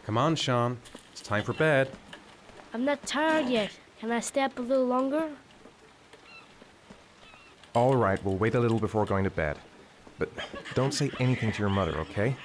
Come on, Sean. It's time for bed. I'm not tired yet. Can I stay up a little longer? All right, we'll wait a little before going to bed. But don't say anything to your mother, okay?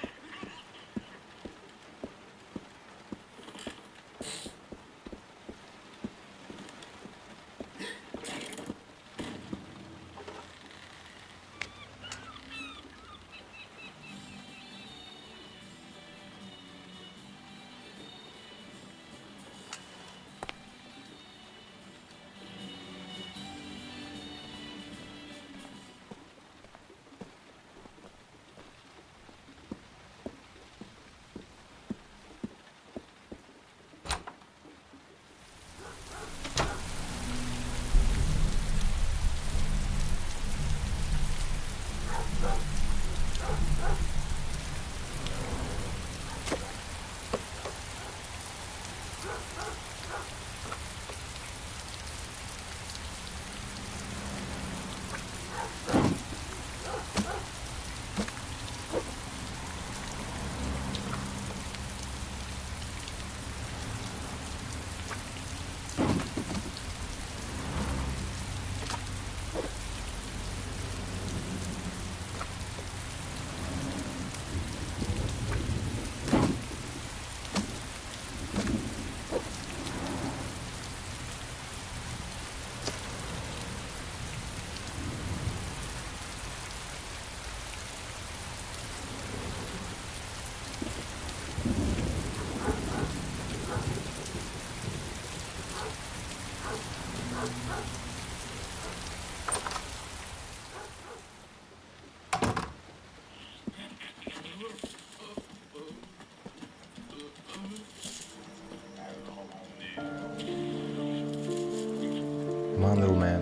Come on, little man.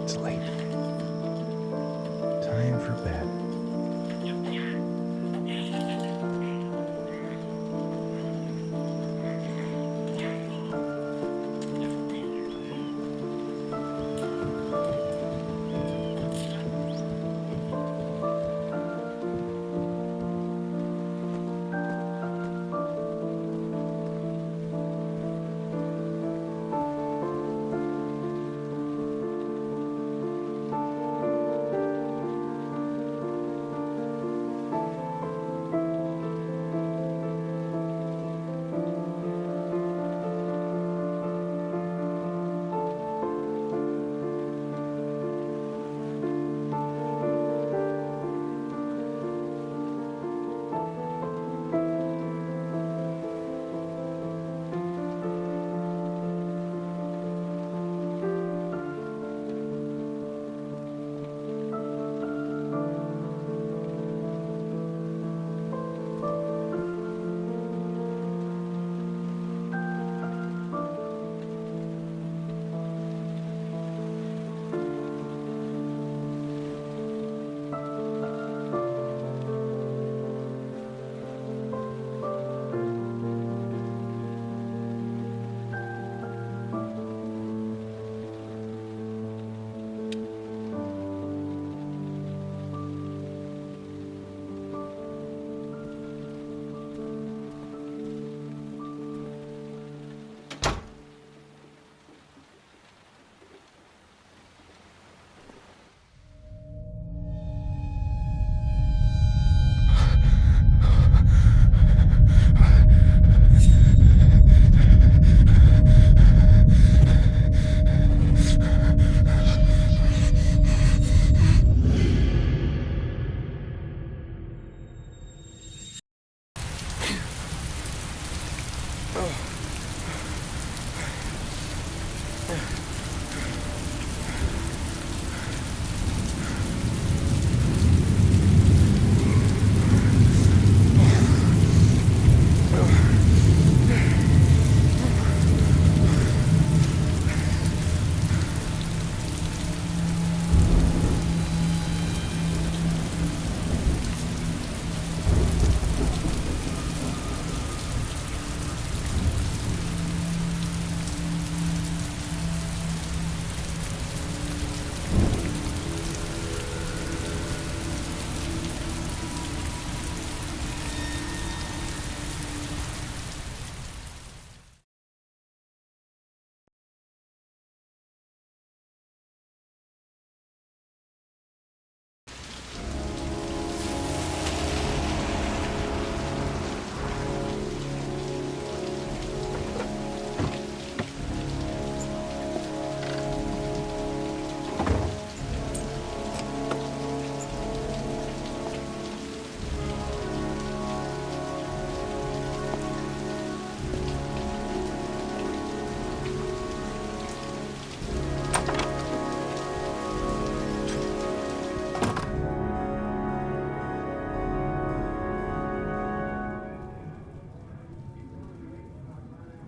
It's late. Time for bed.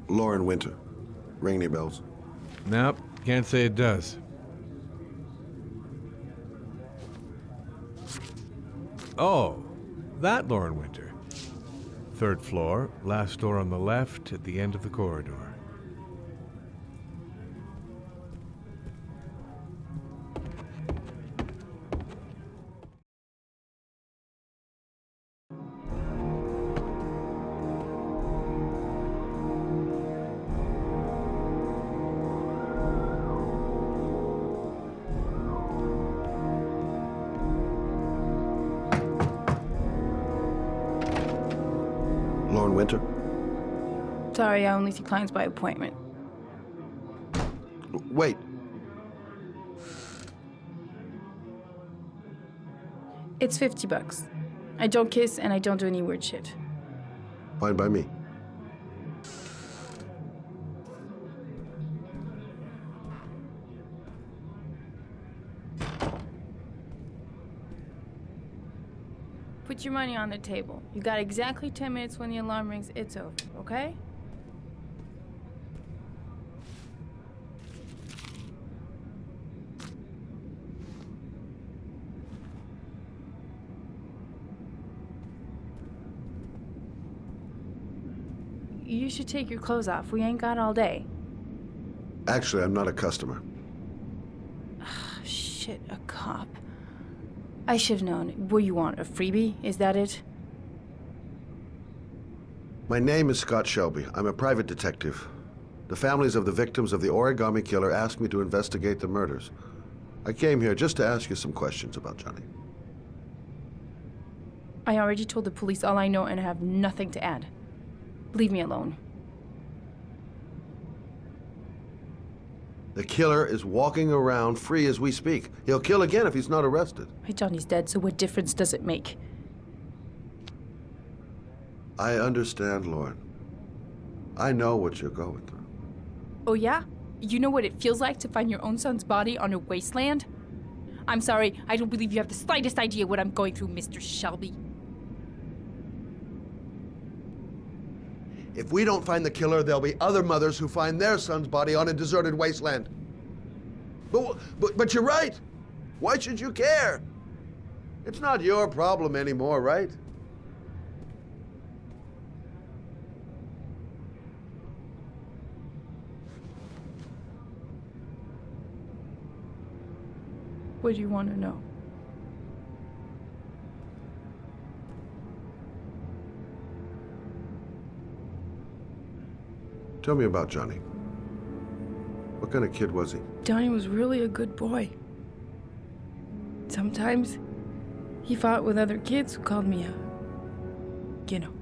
Lauren Winter. Ring any bells? Nope, can't say it does. Oh, that Lauren Winter. Third floor, last door on the left at the end of the corridor. Lauren Winter? Sorry, I only see clients by appointment. Wait. It's $50. I don't kiss and I don't do any weird shit. Fine by me. Put your money on the table. You got exactly 10 minutes when the alarm rings. It's over, okay? You should take your clothes off. We ain't got all day. Actually, I'm not a customer. Shit, a cop. I should have known. What do you want, a freebie? Is that it? My name is Scott Shelby. I'm a private detective. The families of the victims of the origami killer asked me to investigate the murders. I came here just to ask you some questions about Johnny. I already told the police all I know and I have nothing to add. Leave me alone. The killer is walking around free as we speak. He'll kill again if he's not arrested. My Johnny's dead, so what difference does it make? I understand, Lauren. I know what you're going through. Oh yeah? You know what it feels like to find your own son's body on a wasteland? I'm sorry, I don't believe you have the slightest idea what I'm going through, Mr. Shelby. If we don't find the killer, there'll be other mothers who find their son's body on a deserted wasteland. But you're right. Why should you care? It's not your problem anymore, right? What do you want to know? Tell me about Johnny. What kind of kid was he? Johnny was really a good boy. Sometimes he fought with other kids who called me you know.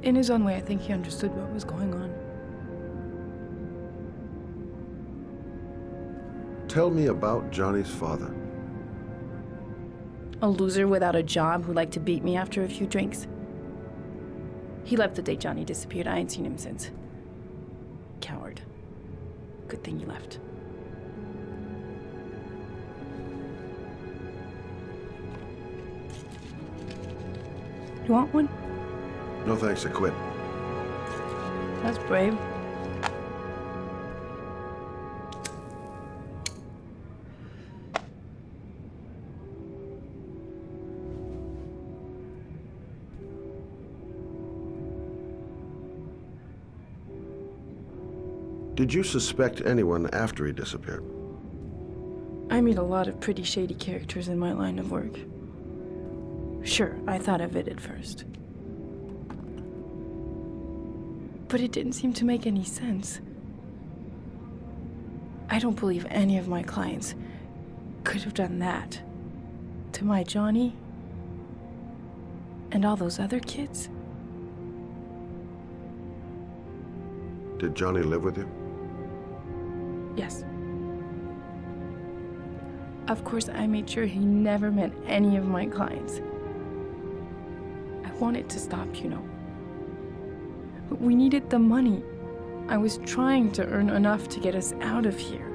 In his own way, I think he understood what was going on. Tell me about Johnny's father. A loser without a job who liked to beat me after a few drinks. He left the day Johnny disappeared. I ain't seen him since. Coward. Good thing he left. You want one? No thanks, I quit. That's brave. Did you suspect anyone after he disappeared? I meet a lot of pretty shady characters in my line of work. Sure, I thought of it at first. But it didn't seem to make any sense. I don't believe any of my clients could have done that to my Johnny and all those other kids. Did Johnny live with you? Yes. Of course, I made sure he never met any of my clients. I wanted to stop, you know. But we needed the money. I was trying to earn enough to get us out of here.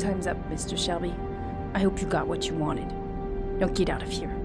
time's up, Mr. Shelby. I hope you got what you wanted. Now get out of here.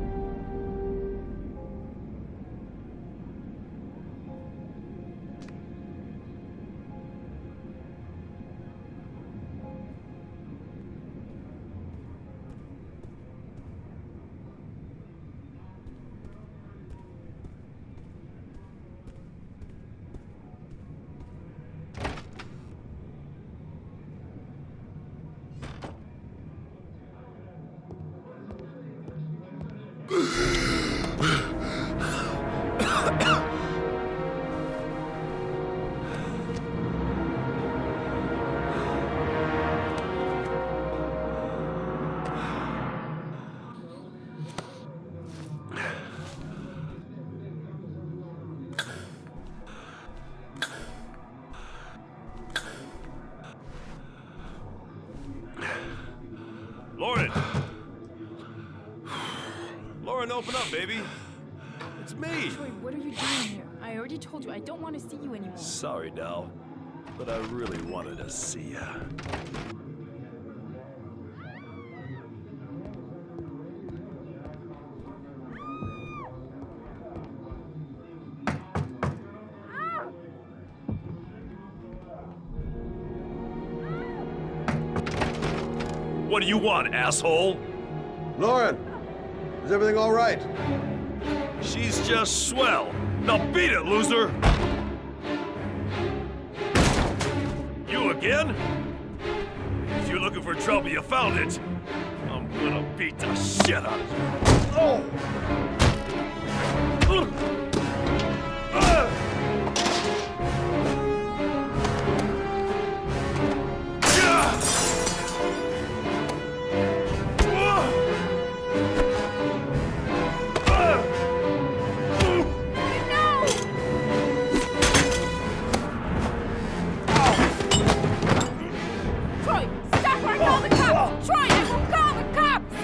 Lauren! Lauren, open up, baby. It's me. Troy, what are you doing here? I already told you I don't want to see you anymore. Sorry, Dal, but I really wanted to see ya. What do you want, asshole? Lauren, is everything all right? She's just swell. Now beat it, loser! You again? If you're looking for trouble, you found it. I'm gonna beat the shit out of you. Oh! Troy, stop or I call the cops! Troy, I will call the cops!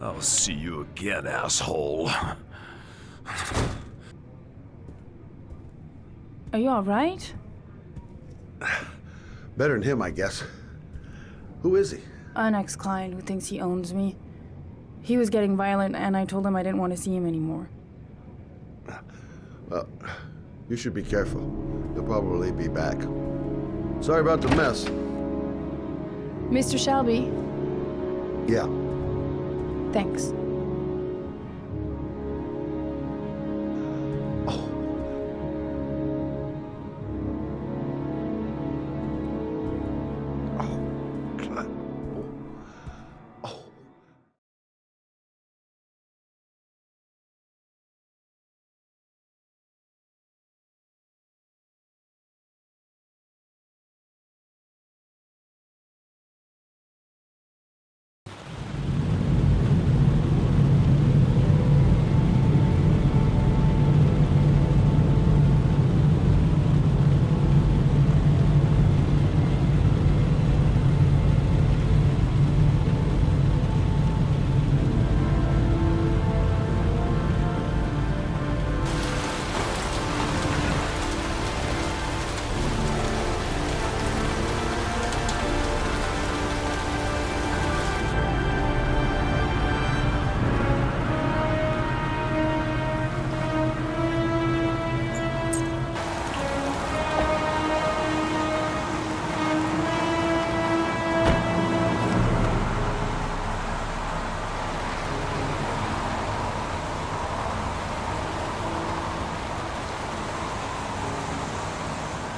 I'll see you again, asshole. Are you alright? Better than him, I guess. Who is he? An ex-client who thinks he owns me. He was getting violent and I told him I didn't want to see him anymore. Well, you should be careful. He'll probably be back. Sorry about the mess. Mr. Shelby, Yeah. thanks. God. Oh.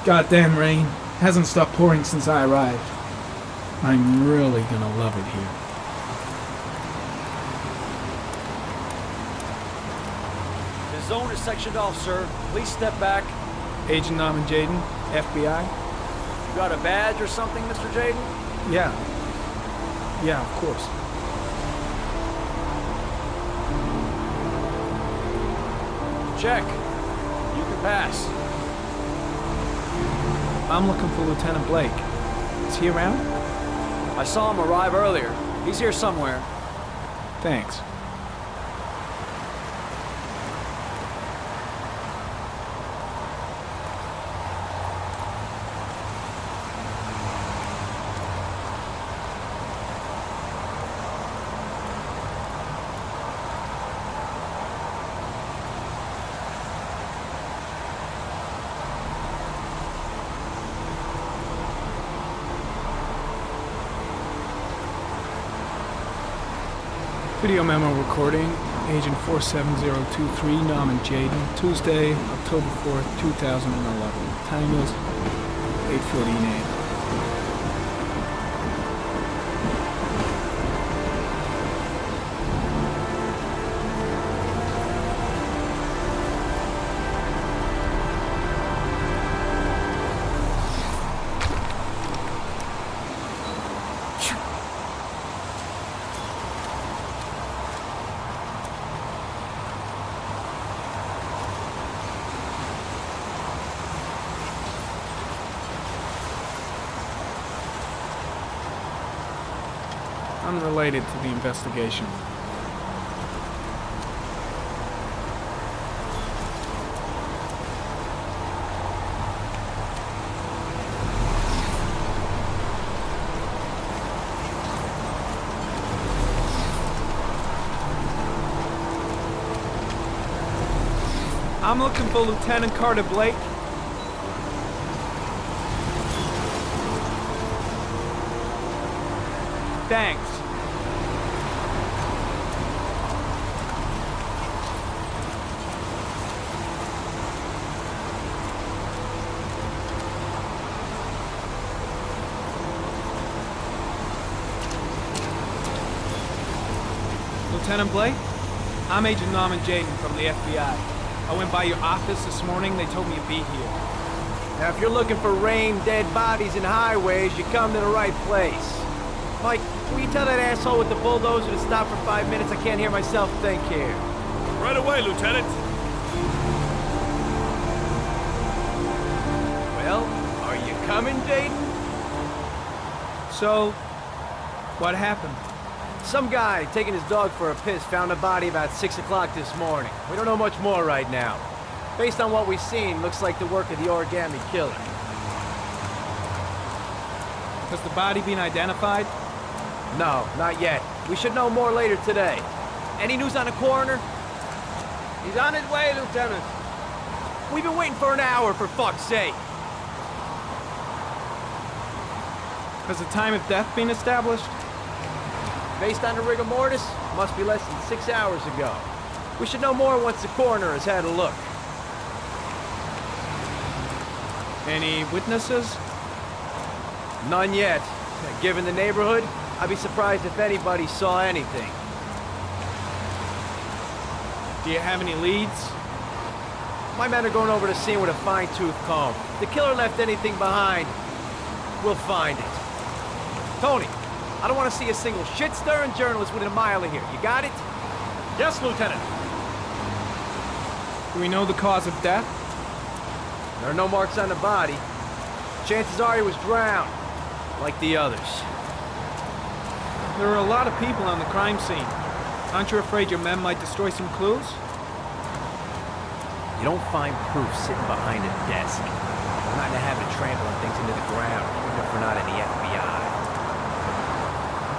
Goddamn rain. Hasn't stopped pouring since I arrived. I'm really gonna love it here. The zone is sectioned off, sir. Please step back. Agent Norman Jaden, FBI? You got a badge or something, Mr. Jaden? Yeah. Yeah, of course. Check. You can pass. I'm looking for Lieutenant Blake. Is he around? I saw him arrive earlier. He's here somewhere. Thanks. Video memo recording, Agent 47023, Norman Jaden, Tuesday, October 4th, 2011. Time is 8:14 a.m. Unrelated to the investigation. I'm looking for Lieutenant Carter Blake. Thanks. Lieutenant Blake? I'm Agent Norman Jaden from the FBI. I went by your office this morning. They told me you'd be here. Now, if you're looking for rain, dead bodies, and highways, you come to the right place. Mike, will you tell that asshole with the bulldozer to stop for 5 minutes? I can't hear myself think here. Right away, Lieutenant. Well, are you coming, Jaden? So, what happened? Some guy taking his dog for a piss found a body about 6 o'clock this morning. We don't know much more right now. Based on what we've seen, looks like the work of the origami killer. Has the body been identified? No, not yet. We should know more later today. Any news on the coroner? He's on his way, Lieutenant. We've been waiting for an hour, for fuck's sake. Has the time of death been established? Based on the rigor mortis, must be less than 6 hours ago. We should know more once the coroner has had a look. Any witnesses? None yet. Given the neighborhood, I'd be surprised if anybody saw anything. Do you have any leads? My men are going over the scene with a fine-tooth comb. If the killer left anything behind, we'll find it. Tony, I don't want to see a single shit-stirring journalist within a mile of here. You got it? Yes, Lieutenant. Do we know the cause of death? There are no marks on the body. Chances are he was drowned, like the others. There are a lot of people on the crime scene. Aren't you afraid your men might destroy some clues? You don't find proof sitting behind a desk. I'm not in the habit of trampling things into the ground, even if we're not in the FBI.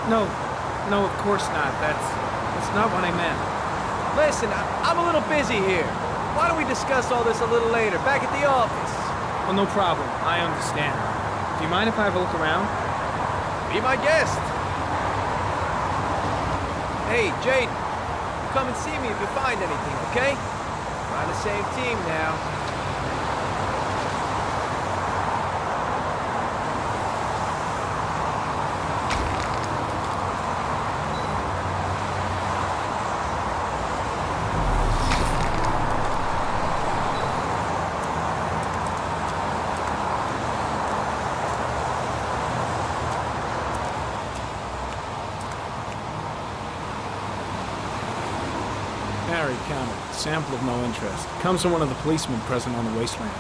No, of course not. That's not what I meant. Listen, I'm a little busy here. Why don't we discuss all this a little later, back at the office? Oh, no problem. I understand. Do you mind if I have a look around? Be my guest. Hey, Jade, come and see me if you find anything, okay? We're on the same team now. Harry comment. Sample of no interest. Comes from one of the policemen present on the wasteland.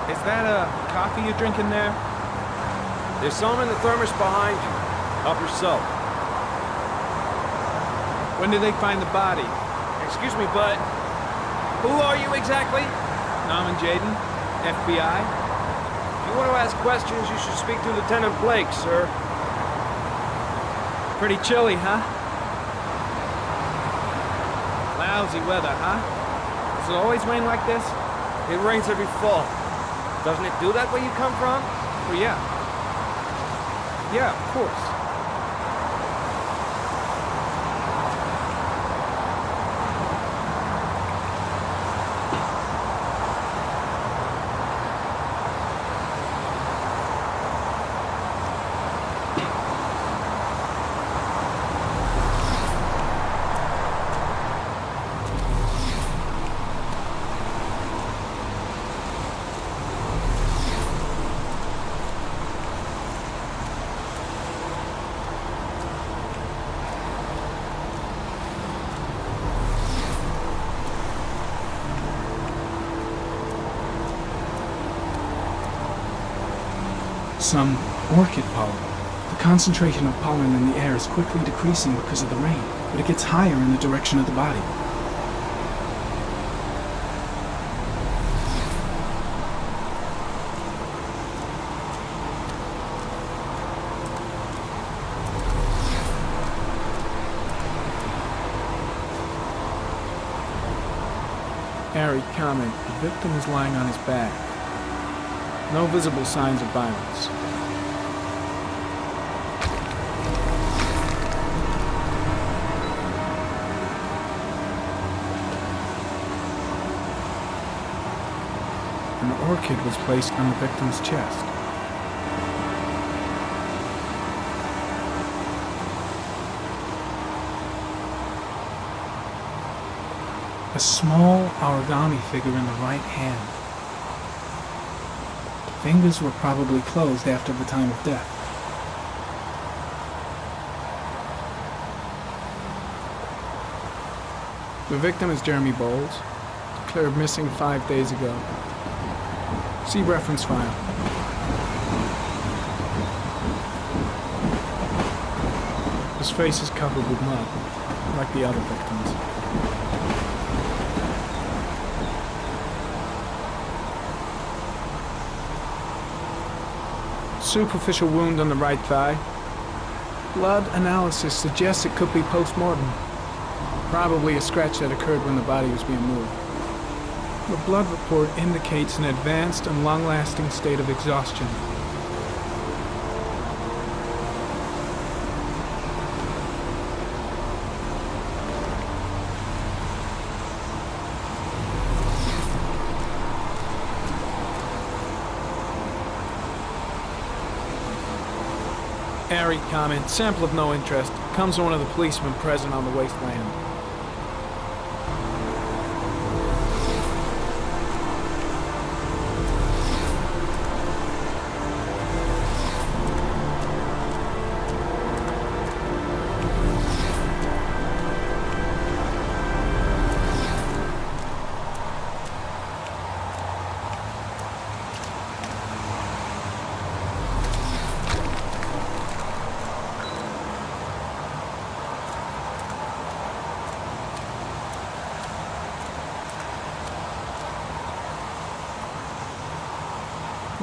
Is that coffee you're drinking there? There's some in the thermos behind you. Help yourself. When did they find the body? Excuse me, but who are you exactly? Norman Jaden, FBI. If you want to ask questions, you should speak to Lieutenant Blake, sir. Pretty chilly, huh? Lousy weather, huh? Does it always rain like this? It rains every fall. Doesn't it do that where you come from? Well, yeah. Yeah, of course. Some orchid pollen. The concentration of pollen in the air is quickly decreasing because of the rain, but it gets higher in the direction of the body. Harry comment. The victim is lying on his back. No visible signs of violence. An orchid was placed on the victim's chest. A small origami figure in the right hand. Fingers were probably closed after the time of death. The victim is Jeremy Bowles, declared missing 5 days ago. See reference file. His face is covered with mud, like the other victims. Superficial wound on the right thigh. Blood analysis suggests it could be post-mortem. Probably a scratch that occurred when the body was being moved. The blood report indicates an advanced and long-lasting state of exhaustion. Harry comment. Sample of no interest. Comes from one of the policemen present on the wasteland.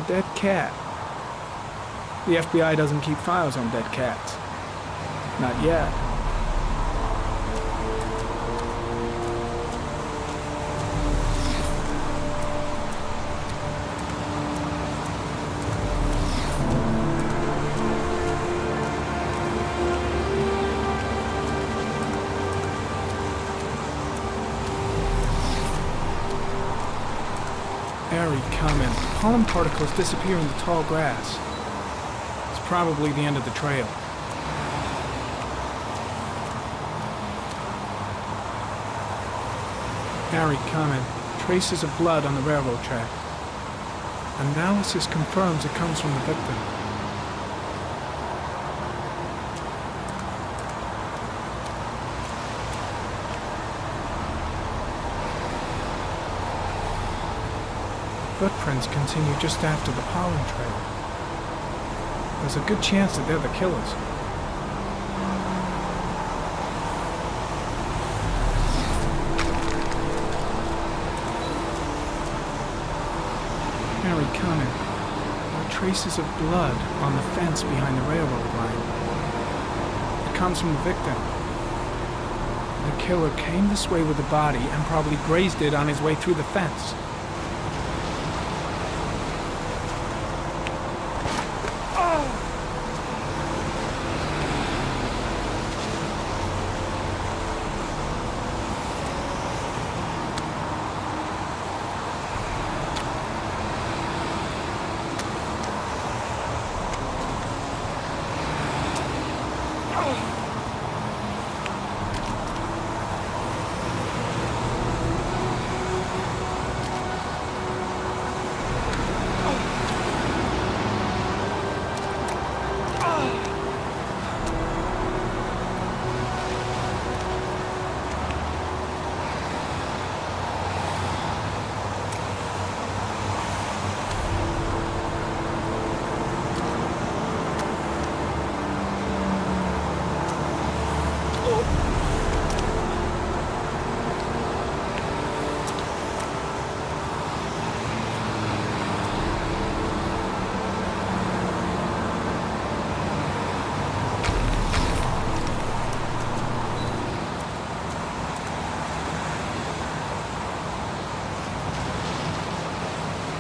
Dead cat. The FBI doesn't keep files on dead cats. Not yet. Airy comment. Pollen particles disappear in the tall grass. It's probably the end of the trail. Harry comment. Traces of blood on the railroad track. Analysis confirms it comes from the victim. Footprints continue just after the pollen trail. There's a good chance that they're the killers. Harry Connor. There are traces of blood on the fence behind the railroad line. It comes from the victim. The killer came this way with the body and probably grazed it on his way through the fence.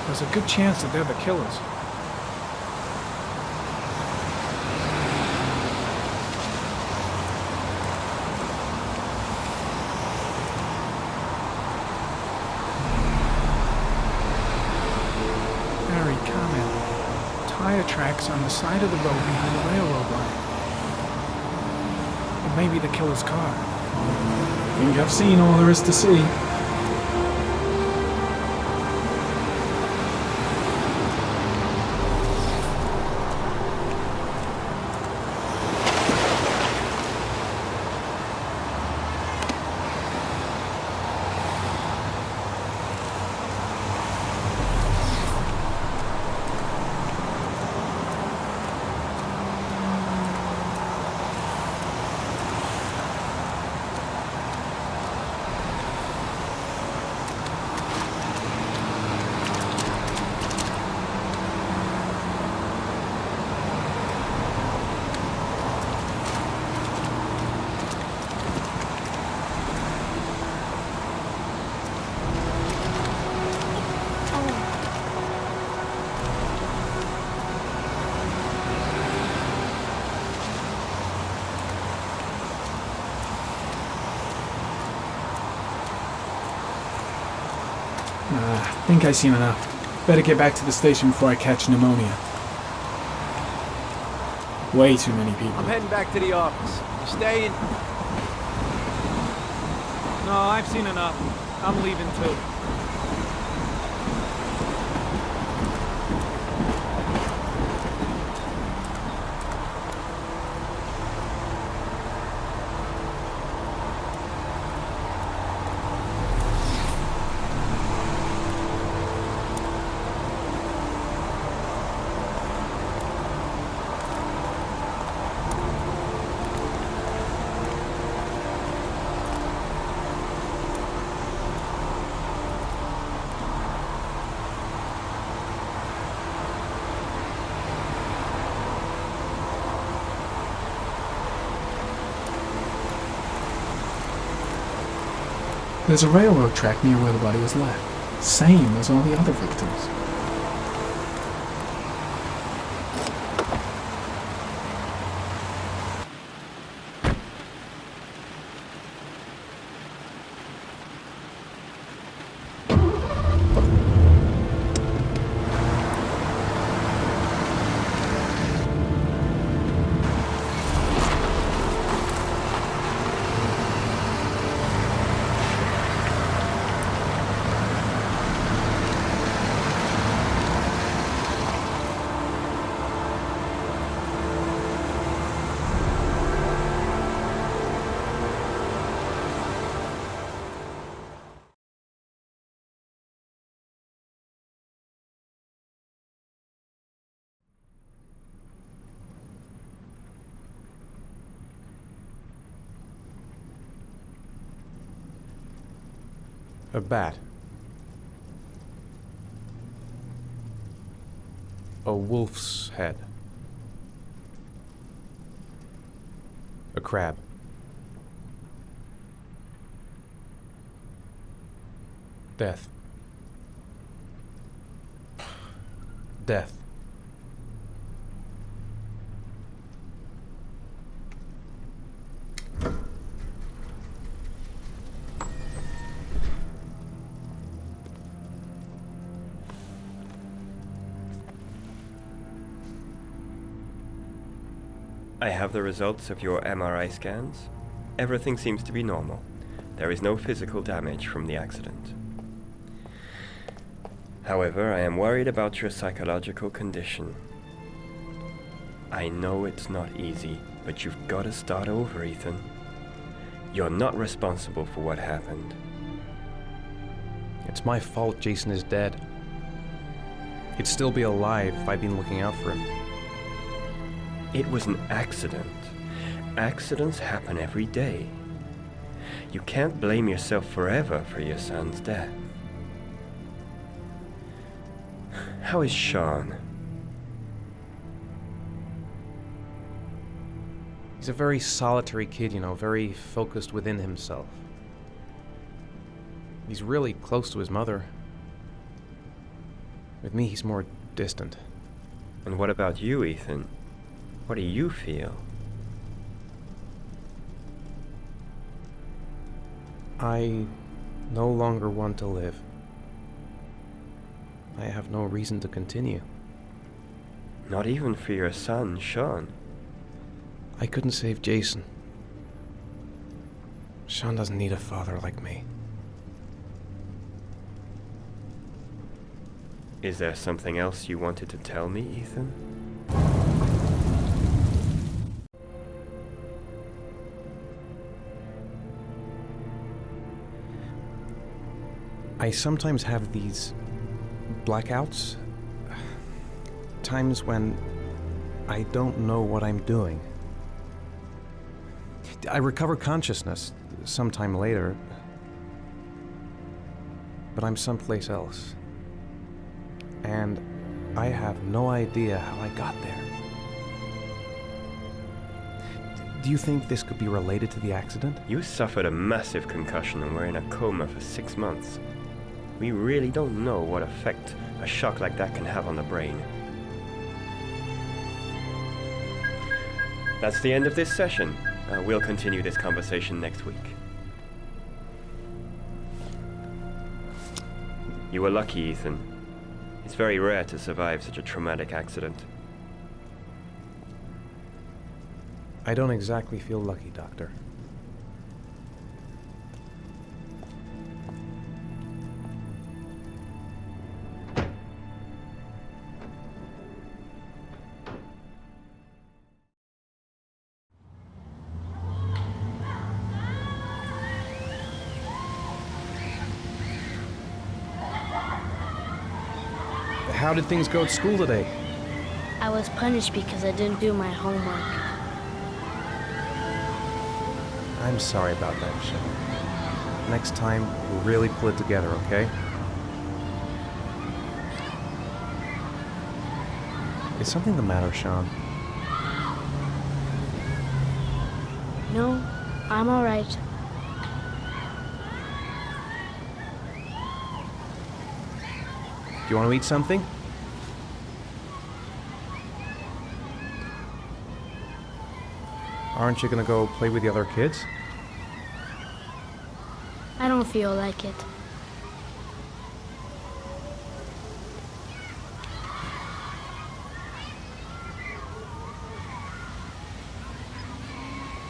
There's a good chance that they're the killers. Very common. Tire tracks on the side of the road behind the railroad line. It may be the killer's car. I think I've seen all there is to see. I think I've seen enough. Better get back to the station before I catch pneumonia. Way too many people. I'm heading back to the office. You staying? No, I've seen enough. I'm leaving too. There's a railroad track near where the body was left. Same as all the other victims. A bat. A wolf's head. A crab. Death. Death. I have the results of your MRI scans. Everything seems to be normal. There is no physical damage from the accident. However, I am worried about your psychological condition. I know it's not easy, but you've got to start over, Ethan. You're not responsible for what happened. It's my fault Jason is dead. He'd still be alive if I'd been looking out for him. It was an accident. Accidents happen every day. You can't blame yourself forever for your son's death. How is Sean? He's a very solitary kid, you know, very focused within himself. He's really close to his mother. With me, he's more distant. And what about you, Ethan? What do you feel? I no longer want to live. I have no reason to continue. Not even for your son, Sean. I couldn't save Jason. Sean doesn't need a father like me. Is there something else you wanted to tell me, Ethan? I sometimes have these blackouts. Times when I don't know what I'm doing. I recover consciousness sometime later, but I'm someplace else. And I have no idea how I got there. Do you think this could be related to the accident? You suffered a massive concussion and were in a coma for 6 months. We really don't know what effect a shock like that can have on the brain. That's the end of this session. We'll continue this conversation next week. You were lucky, Ethan. It's very rare to survive such a traumatic accident. I don't exactly feel lucky, Doctor. How did things go at school today? I was punished because I didn't do my homework. I'm sorry about that, Sean. Next time, we'll really pull it together, okay? Is something the matter, Sean? No, I'm all right. Do you want to eat something? Aren't you gonna go play with the other kids? I don't feel like it.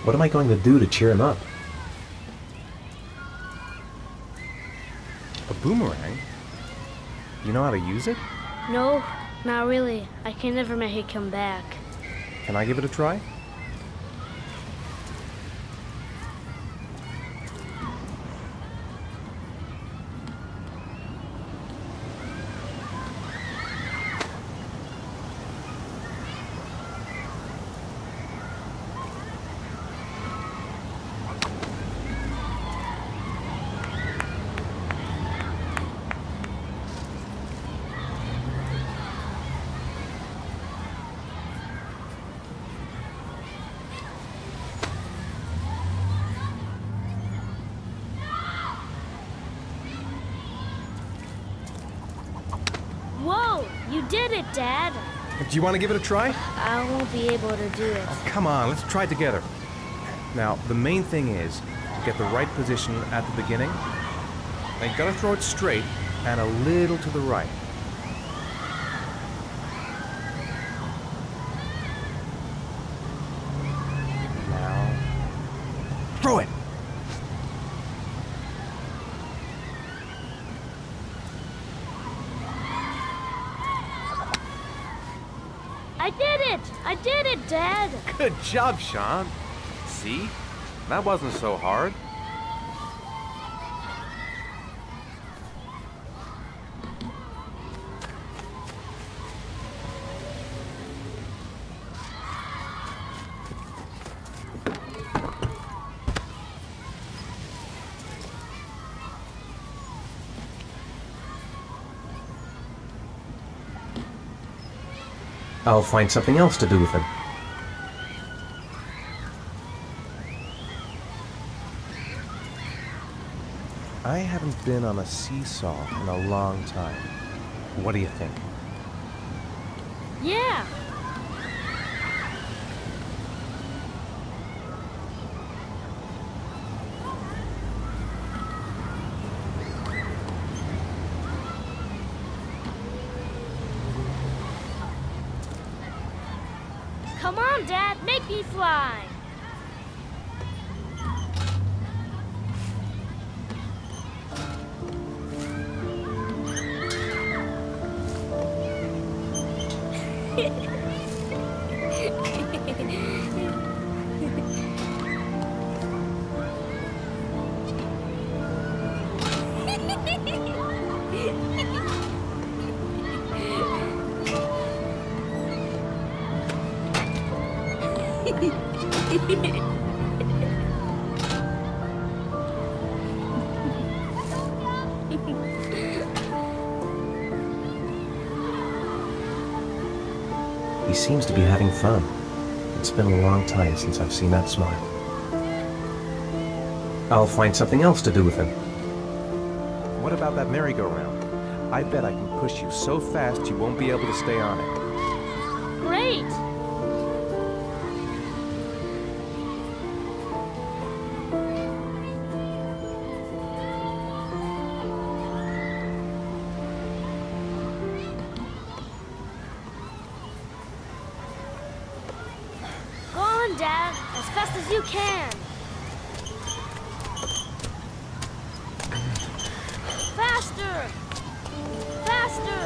What am I going to do to cheer him up? A boomerang? You know how to use it? No, not really. I can never make it come back. Can I give it a try? did it, Dad. Do you want to give it a try? I won't be able to do it. Oh, come on, let's try it together. Now, the main thing is to get the right position at the beginning. Now, you gotta throw it straight and a little to the right. Now, throw it! I did it, Dad. Good job, Sean. See? That wasn't so hard. I'll find something else to do with him. I haven't been on a seesaw in a long time. What do you think? Yeah. Come on, Dad, make me fly. He seems to be having fun. It's been a long time since I've seen that smile. I'll find something else to do with him. What about that merry-go-round? I bet I can push you so fast you won't be able to stay on it. Great. Go on, Dad, as fast as you can. Faster! Faster!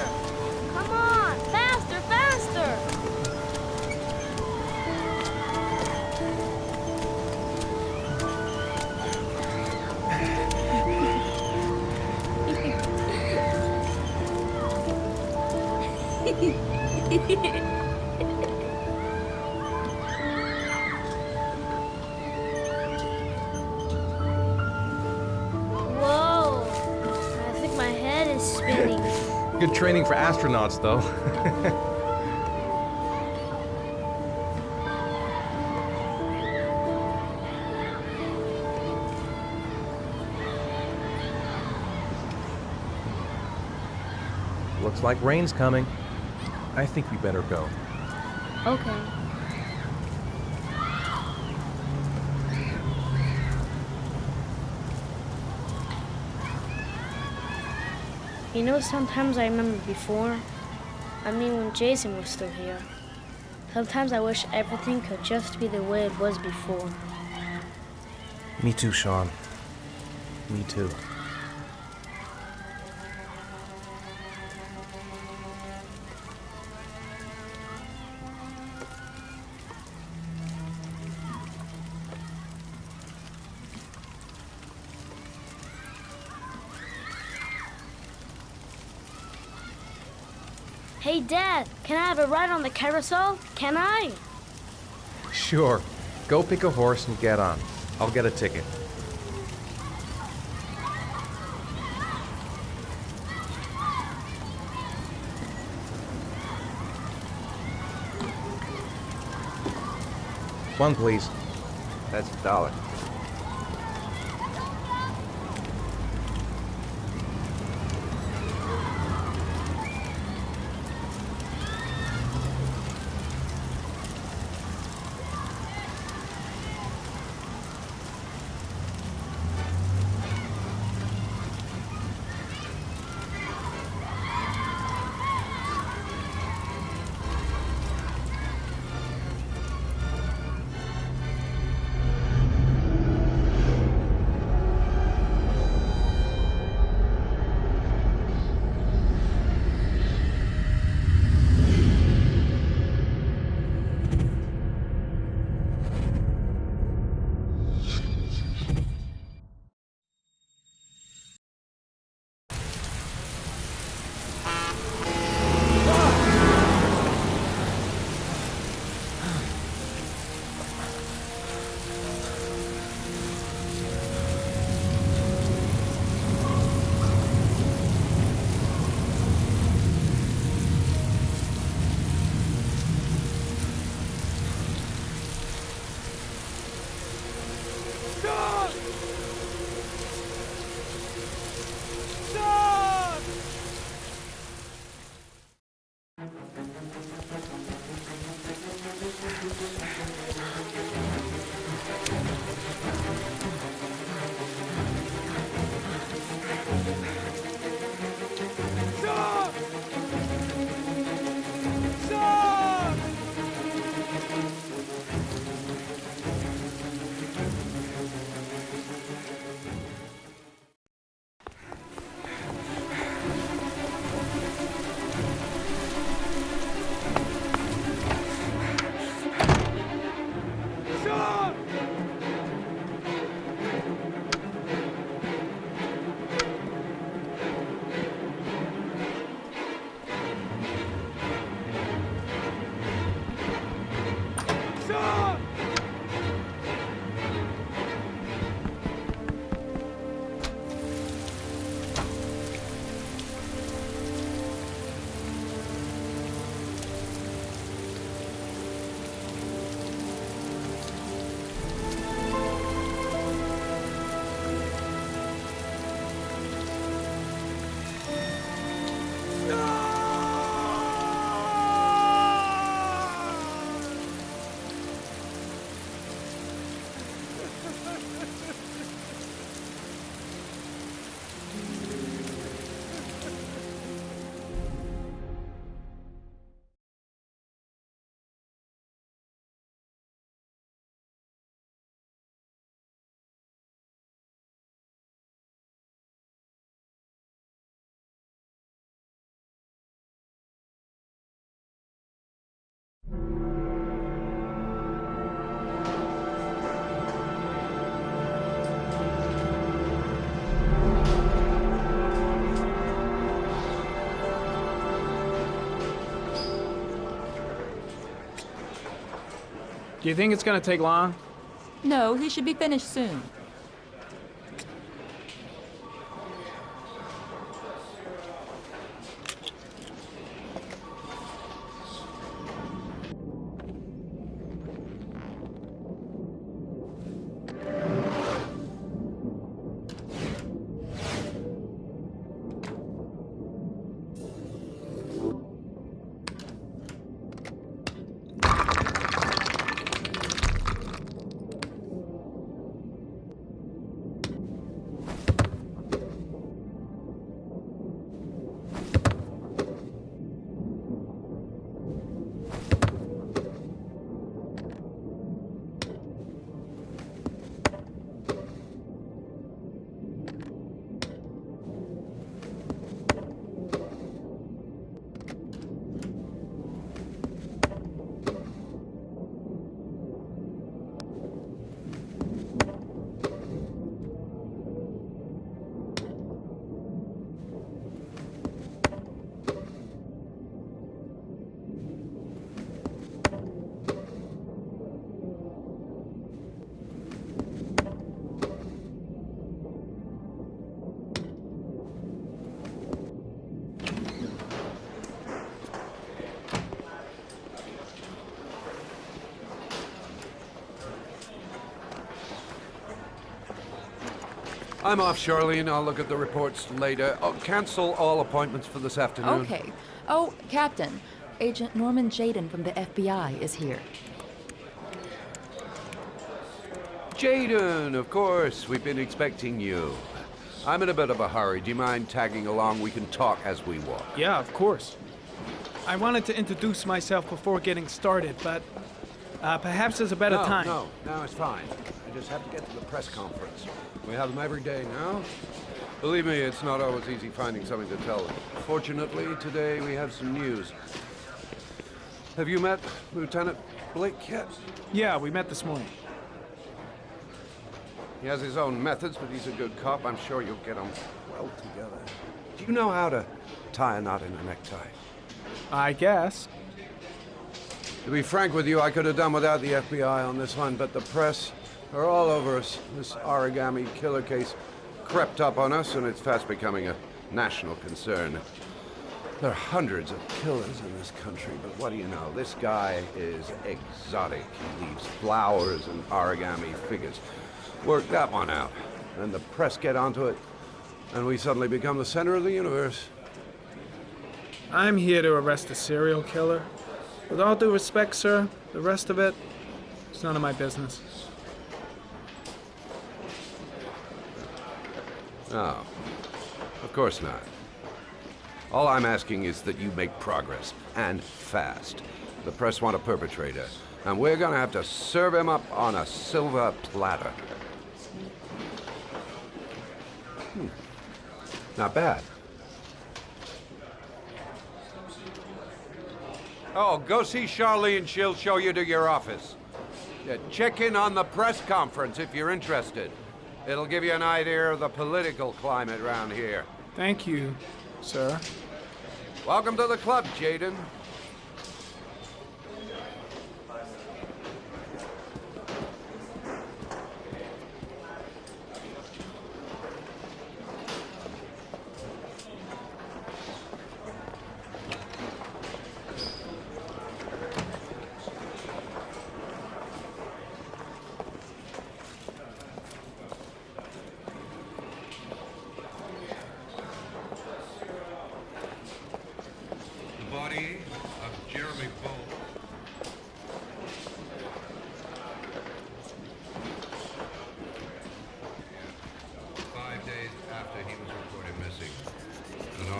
Come on! Faster, faster! Whoa! I think my head is spinning. Good training for astronauts, though. Looks like rain's coming. I think we better go. Okay. You know, sometimes I remember before. I mean, when Jason was still here. Sometimes I wish everything could just be the way it was before. Me too, Sean. Me too. Hey, Dad, can I have a ride on the carousel? Can I? Sure. Go pick a horse and get on. I'll get a ticket. One, please. That's $1. Do you think it's gonna take long? No, he should be finished soon. I'm off, Charlene. I'll look at the reports later. Oh, cancel all appointments for this afternoon. Okay. Oh, Captain. Agent Norman Jaden from the FBI is here. Jaden, of course. We've been expecting you. I'm in a bit of a hurry. Do you mind tagging along? We can talk as we walk. Yeah, of course. I wanted to introduce myself before getting started, but perhaps there's a better time. No, it's fine. I just have to get to the press conference. We have them every day now. Believe me, it's not always easy finding something to tell them. Fortunately, today we have some news. Have you met Lieutenant Blake yet? Yeah, we met this morning. He has his own methods, but he's a good cop. I'm sure you'll get on well together. Do you know how to tie a knot in a necktie? I guess. To be frank with you, I could have done without the FBI on this one, but the press are all over us. This origami killer case crept up on us, and it's fast becoming a national concern. There are hundreds of killers in this country, but what do you know? This guy is exotic. He leaves flowers and origami figures. Work that one out. Then the press get onto it, and we suddenly become the center of the universe. I'm here to arrest a serial killer. With all due respect, sir, the rest of it, it's none of my business. No, of course not. All I'm asking is that you make progress, and fast. The press want a perpetrator, and we're gonna have to serve him up on a silver platter. Not bad. Oh, go see Charlene. She'll show you to your office. Yeah, check in on the press conference if you're interested. It'll give you an idea of the political climate around here. Thank you, sir. Welcome to the club, Jaden.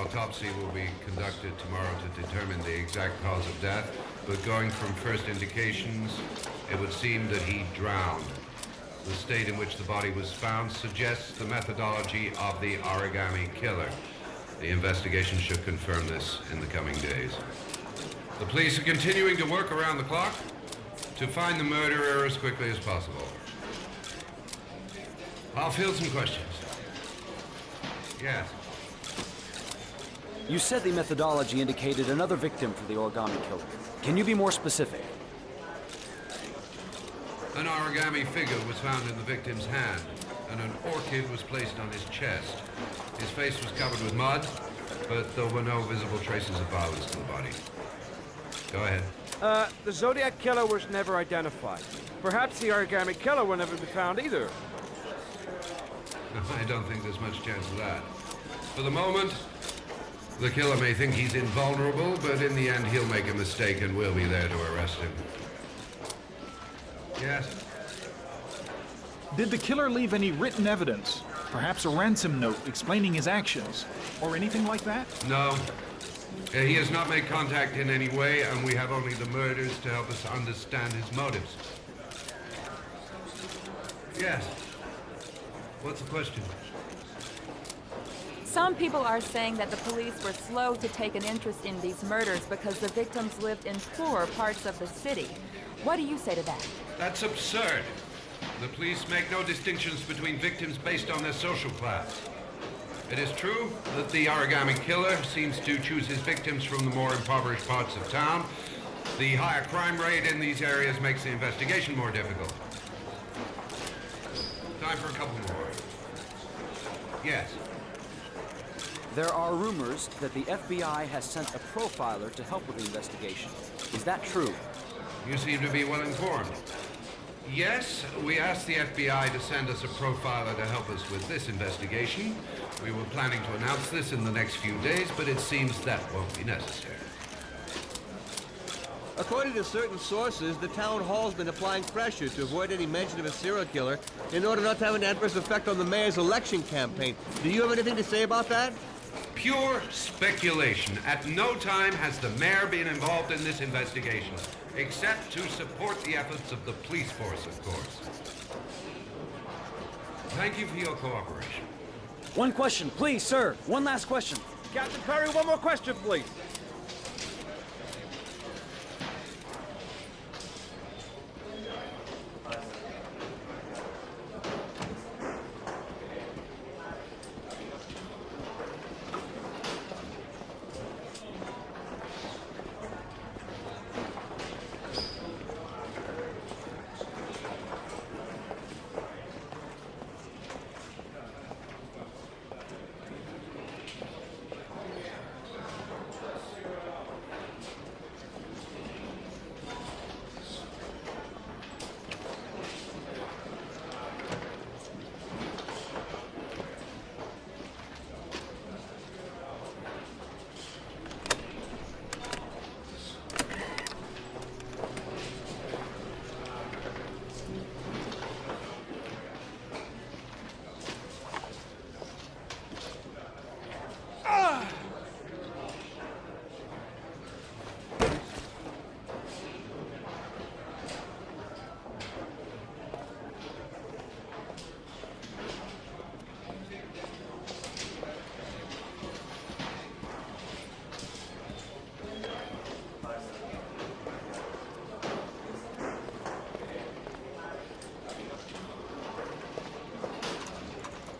Autopsy will be conducted tomorrow to determine the exact cause of death, but going from first indications, it would seem that he drowned. The state in which the body was found suggests the methodology of the origami killer. The investigation should confirm this in the coming days. The police are continuing to work around the clock to find the murderer as quickly as possible. I'll field some questions. Yes. You said the methodology indicated another victim for the origami killer. Can you be more specific? An origami figure was found in the victim's hand, and an orchid was placed on his chest. His face was covered with mud, but there were no visible traces of violence to the body. Go ahead. The Zodiac Killer was never identified. Perhaps the origami killer will never be found either. I don't think there's much chance of that. For the moment, the killer may think he's invulnerable, but in the end he'll make a mistake and we'll be there to arrest him. Yes? Did the killer leave any written evidence? Perhaps a ransom note explaining his actions? Or anything like that? No. He has not made contact in any way, and we have only the murders to help us understand his motives. Yes. What's the question? Some people are saying that the police were slow to take an interest in these murders because the victims lived in poorer parts of the city. What do you say to that? That's absurd. The police make no distinctions between victims based on their social class. It is true that the origami killer seems to choose his victims from the more impoverished parts of town. The higher crime rate in these areas makes the investigation more difficult. Time for a couple more. Yes. There are rumors that the FBI has sent a profiler to help with the investigation. Is that true? You seem to be well informed. Yes, we asked the FBI to send us a profiler to help us with this investigation. We were planning to announce this in the next few days, but it seems that won't be necessary. According to certain sources, the town hall's been applying pressure to avoid any mention of a serial killer in order not to have an adverse effect on the mayor's election campaign. Do you have anything to say about that? Pure speculation. At no time has the mayor been involved in this investigation, except to support the efforts of the police force, of course. Thank you for your cooperation. One question, please, sir. One last question. Captain Perry, one more question, please.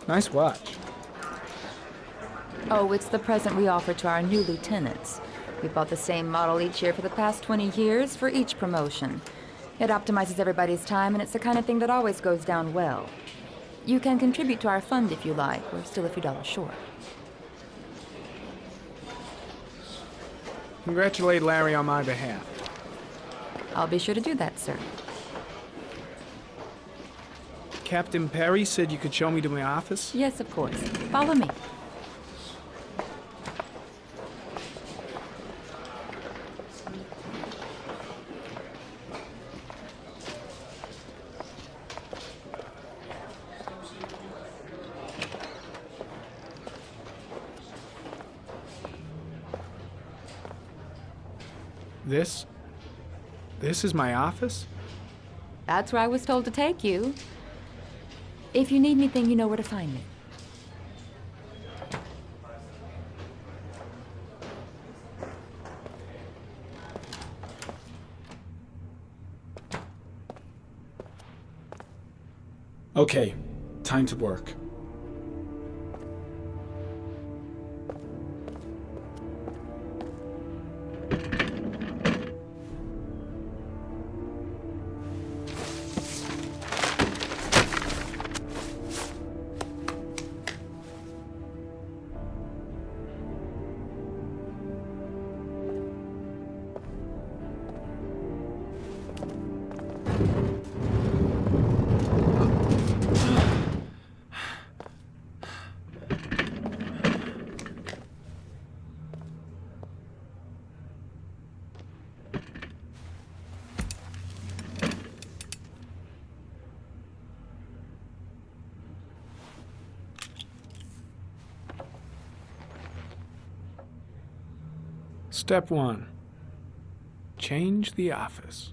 Nice watch. Oh, it's the present we offer to our new lieutenants. We bought the same model each year for the past 20 years for each promotion. It optimizes everybody's time, and it's the kind of thing that always goes down well. You can contribute to our fund if you like. We're still a few dollars short. Congratulate Larry on my behalf. I'll be sure to do that, sir. Captain Perry said you could show me to my office? Yes, of course. Follow me. This is my office? That's where I was told to take you. If you need anything, you know where to find me. Okay, time to work. Step 1. Change the office.